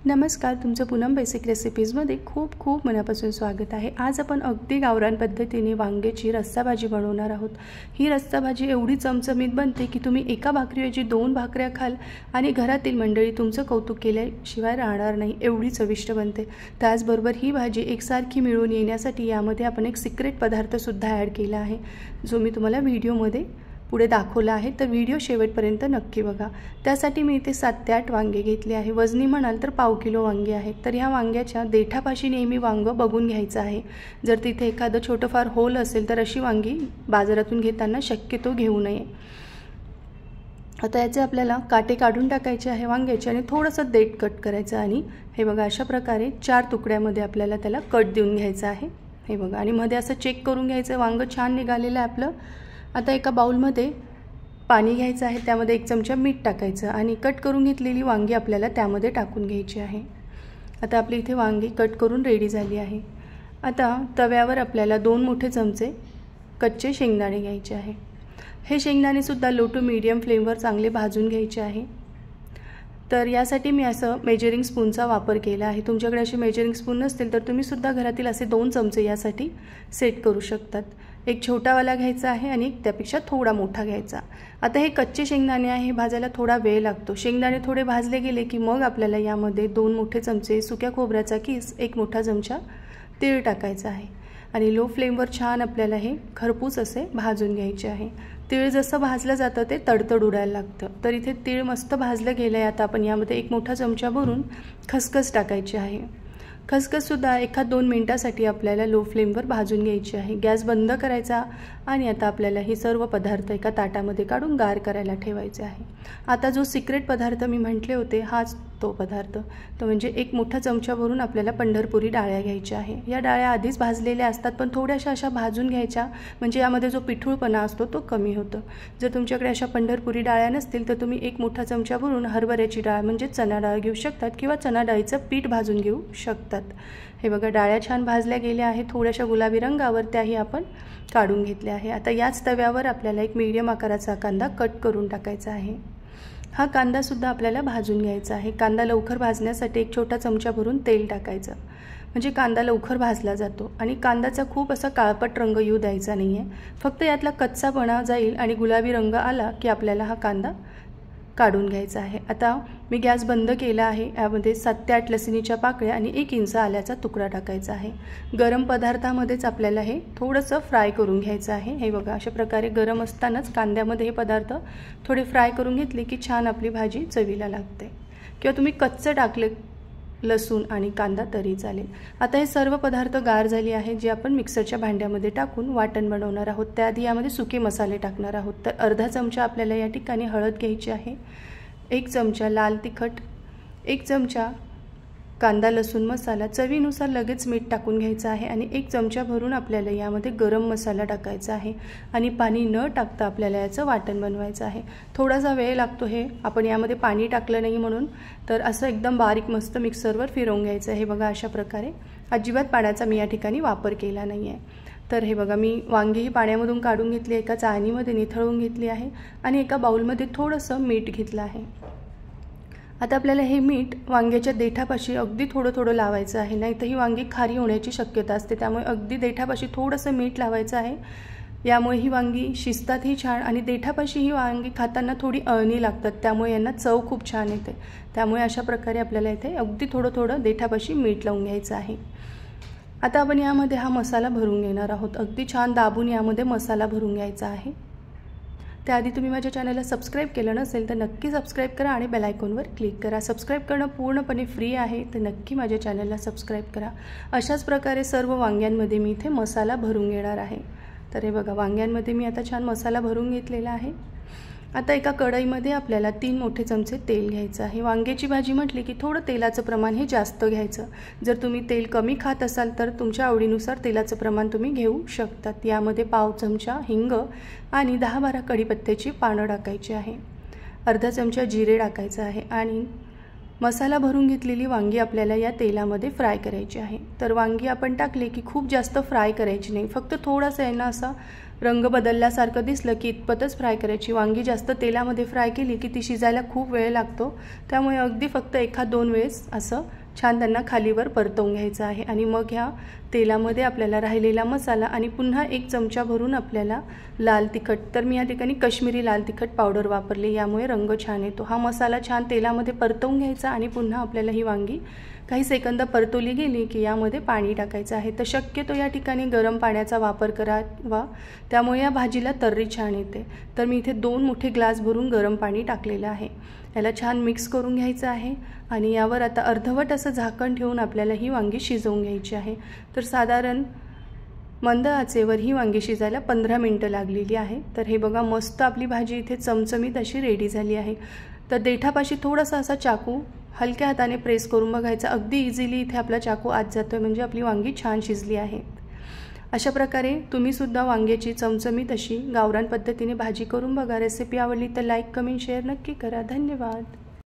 नमस्कार, तुमचं पूनम बेसिक रेसिपीजमध्ये खूप खूप मनापासून स्वागत आहे। आज आपण अगदी गावरान पद्धतीने वांग्याची रस्सा भाजी बनवणार आहोत। ही रस्सा भाजी एवढी चमचमीत बनते की तुम्ही एका भाकरीऐवजी 2 भाकऱ्या खाल आणि घरातील मंडळी तुमचं कौतुक केल्याशिवाय राहणार नाही, एवढी चविष्ट बनते। त्याचबरोबर ही भाजी एकसारखी मिळून येण्यासाठी यामध्ये आपण एक सिक्रेट पदार्थ सुद्धा ॲड केला आहे, जो मी तुम्हाला व्हिडिओमध्ये पुढे दाखवला आहे, तर व्हिडिओ शेवटपर्यंत नक्की बघा। त्यासाठी मी इथे 7 ते 8 वांगे घेतले आहे। वजनी म्हणाल तर पाव किलो वांगे आहेत। तर ह्या वांग्याच्या देठापाशी नेहमी वांग बघून घ्यायचं आहे। जर तिथे एखादं छोटंफार होल असेल तर अशी वांगी बाजारातून घेताना शक्यतो घेऊ नये। आता याचे आपल्याला काटे काढून टाकायचे आहे वांग्याचे आणि थोडंसं देठ कट करायचं आणि हे बघा अशा प्रकारे 4 तुकड्यामध्ये आपल्याला त्याला कट देऊन घ्यायचं आहे। हे बघा आणि मध्ये असं चेक करून घ्यायचं वांग छान निघालेलं आहे आपलं। आता एका बाउलमध्ये पाणी घ्यायचं आहे, त्यामध्ये 1 चमचा मीठ टाकायचं आणि कट करून घेतलेली वांगी आपल्याला त्यामध्ये टाकून घ्यायची आहे। आता आपली इथे वांगी कट करून रेडी झाली आहे। आता तव्यावर आपल्याला 2 मोठे चमचे कच्चे शेंगदाणे घ्यायचे आहे। हे शेंगदाणे सुद्धा लो टू मीडियम फ्लेमवर चांगले भाजून घ्यायचे आहे। तर यासाठी मी असं मेजरिंग स्पूनचा वापर केला आहे। तुमच्याकडे असे मेजरिंग स्पून नसतील तर तुम्ही सुद्धा घरातील असे 2 चमचे यासाठी सेट करू शकतात। एक छोटावाला घ्यायचा आहे आणि त्यापेक्षा थोडा मोठा घ्यायचा। आता हे कच्चे शेंगदाणे आहे, भाजायला थोडा वेळ लागतो। शेंगदाणे थोडे भाजले गेले की मग आपल्याला यामध्ये 2 मोठे चमचे सुक्या खोबऱ्याचा किस, 1 मोठा चमचा तीळ टाकायचा आहे आणि लो फ्लेमवर छान आपल्याला हे खरपूस असे भाजून घ्यायचे आहे। तीळ जसं भाजलं जातं ते तडतड उडायला लागतं। तर इथे तीळ मस्त भाजलं गेलं आहे। आता आपण यामध्ये 1 मोठा चमचा भरून खसखस टाकायची आहे। खसखस सुद्धा 1-2 मिनिटासाठी आपल्याला लो फ्लेमवर भाजून घ्यायची आहे। गॅस बंद करायचा आणि आता आपल्याला हे सर्व पदार्थ एका ताटामध्ये काढून गार करायला ठेवायचे आहे। आता जो सिक्रेट पदार्थ मी म्हटले होते हाच तो पदार्थ, तो म्हणजे 1 मोठा चमचा भरून आपल्याला पंढरपुरी डाळ्या घ्यायच्या आहे। या डाळ्या आधीच भाजलेल्या असतात पण थोड्याशा अशा भाजून घ्यायच्या, म्हणजे यामध्ये जो पिठूळपणा असतो तो कमी होतो। जर तुमच्याकडे अशा पंढरपुरी डाळ्या नसतील तर तुम्ही 1 मोठा चमचा भरून हरभऱ्याची डाळ म्हणजे चणा डाळ घेऊ शकतात किंवा चणा डाळीचं पीठ भाजून घेऊ शकतात। हे बघा डाळ्या छान भाजल्या गेल्या आहेत, थोड्याशा गुलाबी रंगावर त्याही आपण काढून घेतल्या आहे। आता याच तव्यावर आपल्याला एक मीडियम आकाराचा कांदा कट करून टाकायचा आहे। हा कांदा सुद्धा आपल्याला भाजून घ्यायचा आहे। कांदा लवकर भाजण्यासाठी 1 छोटा चमचा भरून तेल टाकायचं, म्हणजे कांदा लवकर भाजला जातो आणि कांद्याचा खूप असा काळपट रंग येऊ द्यायचा नाही आहे। फक्त यातला कच्चापणा जाईल आणि गुलाबी रंग आला की आपल्याला हा कांदा काढून घ्यायचा आहे। आता मी गॅस बंद केला आहे। यामध्ये 7 ते 8 लसणीच्या पाकळ्या आणि 1 इंच आल्याचा तुकडा टाकायचा आहे। गरम पदार्थामध्येच आपल्याला हे थोडंसं फ्राय करून घ्यायचं आहे। हे बघा अशा प्रकारे गरम असतानाच कांद्यामध्ये हे पदार्थ थोडे फ्राय करून घेतले की छान आपली भाजी चवीला लागते, किंवा तुम्ही कच्चे टाकले लसूण आणि कांदा तरी चालेल। आता हे सर्व पदार्थ गार झाले आहे, जे आपण मिक्सरच्या भांड्यामध्ये टाकून वाटण बनवणार आहोत। त्याआधी यामध्ये सुके मसाले टाकणार आहोत। तर अर्धा चमचा आपल्याला या ठिकाणी हळद घ्यायची आहे, 1 चमचा लाल तिखट, 1 चमचा कांदा लसूण मसाला, चवीनुसार लगेच मीठ टाकून घ्यायचं आहे आणि 1 चमचा भरून आपल्याला यामध्ये गरम मसाला टाकायचा आहे आणि पाणी न टाकता आपल्याला याचं वाटण बनवायचं आहे। थोडासा वेळ लागतो, हे आपण यामध्ये पाणी टाकलं नाही म्हणून। तर असं एकदम बारीक मस्त मिक्सरवर फिरवून घ्यायचं आहे। बघा अशा प्रकारे अजिबात पाण्याचा मी या ठिकाणी वापर केला नाही आहे। तर हे बघा मी वांगीही पाण्यामधून काढून घेतली, एका चाळणीमध्ये निथळून घेतली आहे आणि एका बाउलमध्ये थोडंसं मीठ घेतलं आहे। आता आपल्याला हे मीठ वांग्याच्या देठापाशी अगदी थोडं थोडं लावायचं आहे, नाही तर ही वांगी खारी होण्याची शक्यता असते। त्यामुळे अगदी देठापाशी थोडंसं मीठ लावायचं आहे। यामुळे ही वांगी शिजतातही छान आणि देठापाशी ही वांगी खाताना थोडी अळणी लागतात, त्यामुळे यांना चव खूप छान येते। त्यामुळे अशा प्रकारे आपल्याला इथे अगदी थोडं थोडं देठापाशी मीठ लावून घ्यायचं आहे। आता आपण यामध्ये हा मसाला भरून घेणार आहोत। अगदी छान दाबून यामध्ये मसाला भरून घ्यायचा आहे। त्याआधी तुम्ही माझ्या चॅनलला सबस्क्राईब केलं नसेल तर नक्की सबस्क्राईब करा आणि बेल आयकॉनवर क्लिक करा। सबस्क्राईब करणं पूर्णपणे फ्री आहे, तर नक्की माझ्या चॅनलला सबस्क्राईब करा। अशाच प्रकारे सर्व वांग्यांमध्ये मी इथे मसाला भरून घेणार आहे। तर हे बघा वांग्यांमध्ये मी आता छान मसाला भरून घेतलेला आहे। आता एका कढईमध्ये आपल्याला 3 मोठे चमचे तेल घ्यायचं आहे। वांग्याची भाजी म्हटली की थोडं तेलाचं प्रमाण हे जास्त घ्यायचं। जर तुम्ही तेल कमी खात असाल तर तुमच्या आवडीनुसार तेलाचं प्रमाण तुम्ही घेऊ शकतात। यामध्ये पाव चमचा हिंग आणि 10-12 कढीपत्त्याची पानं टाकायची आहे, अर्धा चमचा जिरे टाकायचं आहे आणि मसाला भरून घेतलेली वांगी आपल्याला या तेलामध्ये फ्राय करायची आहे। तर वांगी आपण टाकले की खूप जास्त फ्राय करायची नाही, फक्त थोडंसं आहे ना असा रंग बदलल्यासारखं दिसलं की इतपतच फ्राय करायची। वांगी जास्त तेलामध्ये फ्राय केली की ती शिजायला खूप वेळ लागतो, त्यामुळे अगदी फक्त 1-2 वेळेस असं छान त्यांना खालीवर परतवून घ्यायचं आहे। आणि मग ह्या तेलामध्ये आपल्याला राहिलेला मसाला आणि पुन्हा 1 चमचा भरून आपल्याला लाल तिखट, तर मी या ठिकाणी काश्मीरी लाल तिखट पावडर वापरली, यामुळे रंग छान येतो। हा मसाला छान तेलामध्ये परतवून घ्यायचा आणि पुन्हा आपल्याला ही वांगी काही सेकंद परतवली गेली की यामध्ये पाणी टाकायचं आहे। तर शक्यतो या ठिकाणी गरम पाण्याचा वापर करावा, त्यामुळे या भाजीला तर्री छान येते। तर मी इथे 2 मोठे ग्लास भरून गरम पाणी टाकलेलं आहे। याला छान मिक्स करून घ्यायचं आहे आणि यावर आता अर्धवट असं झाकण ठेवून आपल्याला ही वांगी शिजवून घ्यायची आहे। तर साधारण मंद आचेवर ही वांगी शिजायला 15 मिनिटं लागलेली आहे। तर हे बघा, मस्त आपली भाजी इथे चमचमीत अशी रेडी झाली आहे। तर देठापाशी थोडासा असा चाकू हलक्या हाताने प्रेस करून बघायचा, अगदी इझिली इथे आपला चाकू आत जातोय, म्हणजे आपली वांगी छान शिजली आहे। अशा प्रकारे तुम्ही सुद्धा वांग्याची चमचमीत अशी गावरान पद्धतीने भाजी करून बघा। रेसिपी आवडली तर लाईक, कमेंट, शेअर नक्की करा। धन्यवाद।